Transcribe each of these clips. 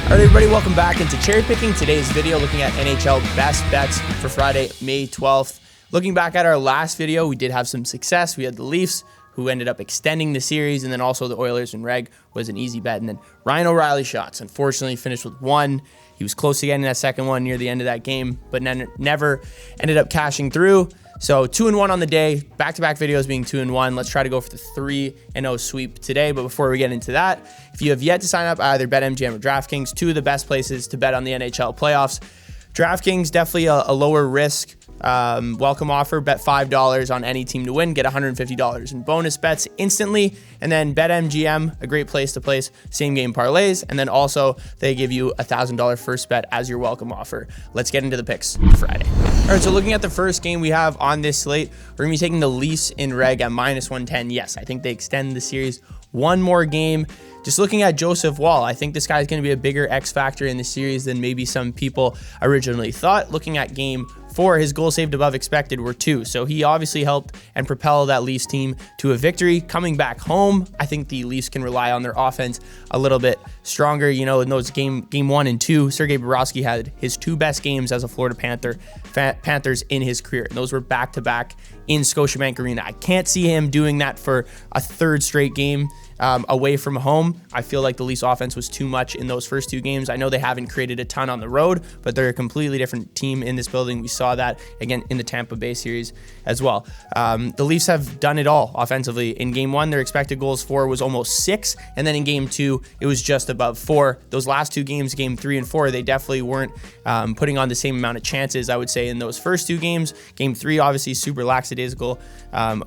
All right, everybody, welcome back into Cherry Picking. Today's video looking at NHL best bets for Friday, May 12th. Looking back at our last video, we did have some success. We had the Leafs, who ended up extending the series, and then also the Oilers and Reg was an easy bet. And then Ryan O'Reilly shots, unfortunately, finished with one. He was close to getting that second one near the end of that game, but never ended up cashing through. So 2-1 on the day, back-to-back videos being 2-1. Let's try to go for the 3-0 sweep today. But before we get into that, if you have yet to sign up, either BetMGM or DraftKings, two of the best places to bet on the NHL playoffs. DraftKings, definitely a lower risk welcome offer. Bet $5 on any team to win, get $150 in bonus bets instantly. And then BetMGM, a great place to place same game parlays. And then also they give you $1,000 first bet as your welcome offer. Let's get into the picks for Friday. All right, so looking at the first game we have on this slate, we're gonna be taking the Leafs in Reg at -110. Yes, I think they extend the series one more game. Just looking at Joseph Woll, I think this guy is going to be a bigger X factor in the series than maybe some people originally thought. Looking at game 4, his goals saved above expected were 2. So he obviously helped and propelled that Leafs team to a victory. Coming back home, I think the Leafs can rely on their offense a little bit stronger. You know, in those game 1 and 2, Sergei Bobrovsky had his 2 best games as a Florida Panthers in his career. And those were back-to-back in Scotiabank Arena. I can't see him doing that for a third straight game away from home. I feel like the Leafs offense was too much in those first 2 games. I know they haven't created a ton on the road, but they're a completely different team in this building. We saw that again in the Tampa Bay series as well. The Leafs have done it all offensively. In game 1, their expected goals for was almost 6, and then in game 2, it was just above 4. Those last 2 games, game 3 and 4, they definitely weren't putting on the same amount of chances, I would say, in those first 2 games. Game 3, obviously, super lackadaisical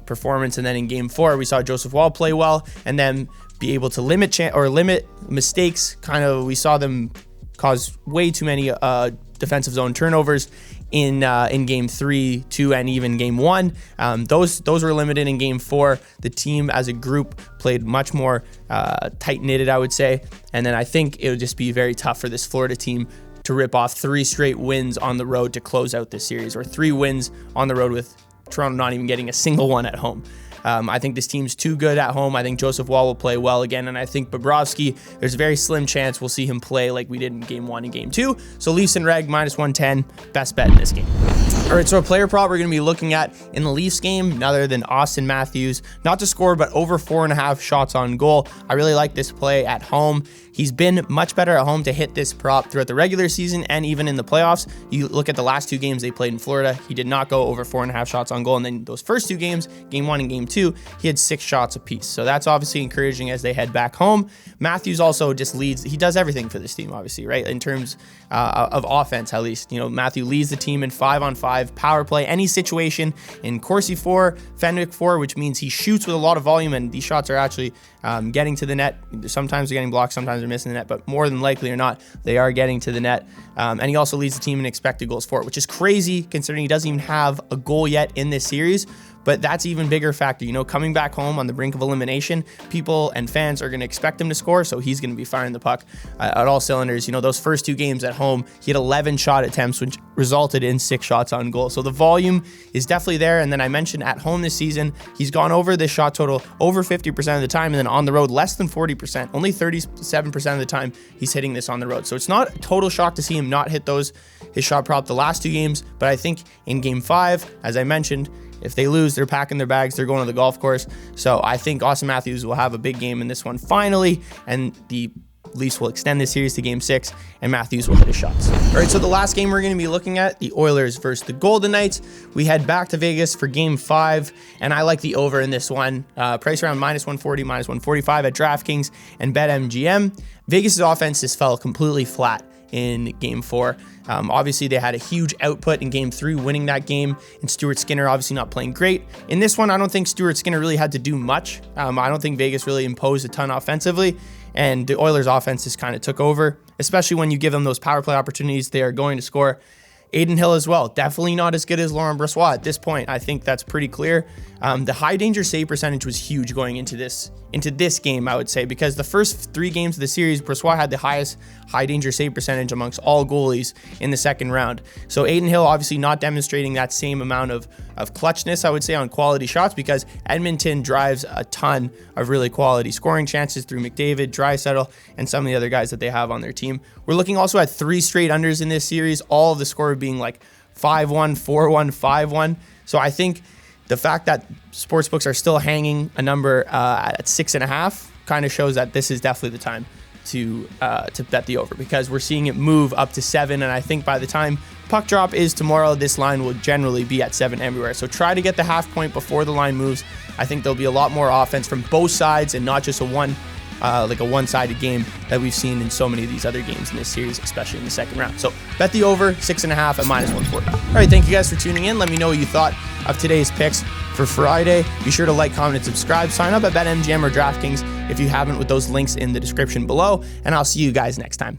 performance, and then in game 4, we saw Joseph Woll play well, and then be able to limit mistakes. Kind of, we saw them cause way too many defensive zone turnovers in game 3, 2, and even game 1. Those were limited in game 4. The team as a group played much more tight-knitted, I would say. And then I think it would just be very tough for this Florida team to rip off 3 straight wins on the road to close out this series, or 3 wins on the road with Toronto not even getting a single one at home. I think this team's too good at home. I think Joseph Woll will play well again, and I think Bobrovsky, there's a very slim chance we'll see him play like we did in game 1 and game 2. So Leafs and Reg -110, best bet in this game. All right, so a player prop we're going to be looking at in the Leafs game, none other than Austin Matthews, not to score, but over 4.5 shots on goal. I really like this play at home. He's been much better at home to hit this prop throughout the regular season and even in the playoffs. You look at the last 2 games they played in Florida, he did not go over 4.5 shots on goal. And then those first 2 games, game 1 and game 2, he had 6 shots apiece. So that's obviously encouraging as they head back home. Matthews also just leads. He does everything for this team, obviously, right? In terms of offense, at least. You know, Matthew leads the team in 5-on-5 power play, any situation in Corsi 4, Fenwick 4, which means he shoots with a lot of volume, and these shots are actually getting to the net. Sometimes they're getting blocked, sometimes they're missing the net, but more than likely or not, they are getting to the net. And he also leads the team in expected goals for, which is crazy considering he doesn't even have a goal yet in this series. But that's even bigger factor. You know, coming back home on the brink of elimination, people and fans are going to expect him to score, so he's going to be firing the puck at all cylinders. You know, those first 2 games at home, he had 11 shot attempts, which resulted in 6 shots on goal. So the volume is definitely there. And then I mentioned at home this season, he's gone over this shot total over 50% of the time, and then on the road, less than 40%. Only 37% of the time he's hitting this on the road. So it's not a total shock to see him not hit his shot prop the last 2 games. But I think in game 5, as I mentioned, if they lose, they're packing their bags, they're going to the golf course. So I think Austin Matthews will have a big game in this one finally, and the Leafs will extend this series to game 6, and Matthews will hit his shots. All right, so the last game we're going to be looking at, the Oilers versus the Golden Knights. We head back to Vegas for game 5, and I like the over in this one. Price around -140, -145 at DraftKings and BetMGM. Vegas' offense just fell completely flat in game 4. Obviously, they had a huge output in game 3, winning that game, and Stuart Skinner obviously not playing great. In this one, I don't think Stuart Skinner really had to do much. I don't think Vegas really imposed a ton offensively, and the Oilers' offense just kind of took over, especially when you give them those power play opportunities. They are going to score. Adin Hill as well. Definitely not as good as Laurent Brossoit at this point. I think that's pretty clear. The high danger save percentage was huge going into this game, I would say, because the first 3 games of the series, Brossoit had the highest high danger save percentage amongst all goalies in the second round. So Adin Hill obviously not demonstrating that same amount of clutchness, I would say, on quality shots, because Edmonton drives a ton of really quality scoring chances through McDavid, Draisaitl, and some of the other guys that they have on their team. We're looking also at 3 straight unders in this series, all of the score being like 5-1, 4-1, 5-1. So I think the fact that sportsbooks are still hanging a number at 6.5 kind of shows that this is definitely the time to bet the over, because we're seeing it move up to 7, and I think by the time puck drop is tomorrow, this line will generally be at 7 everywhere. So try to get the half point before the line moves. I think there'll be a lot more offense from both sides and not just a one-sided game that we've seen in so many of these other games in this series, especially in the second round. So bet the over 6.5 at -140. All right, thank you guys for tuning in. Let me know what you thought of today's picks for Friday. Be sure to like, comment, and subscribe. Sign up at BetMGM or DraftKings if you haven't, with those links in the description below, and I'll see you guys next time.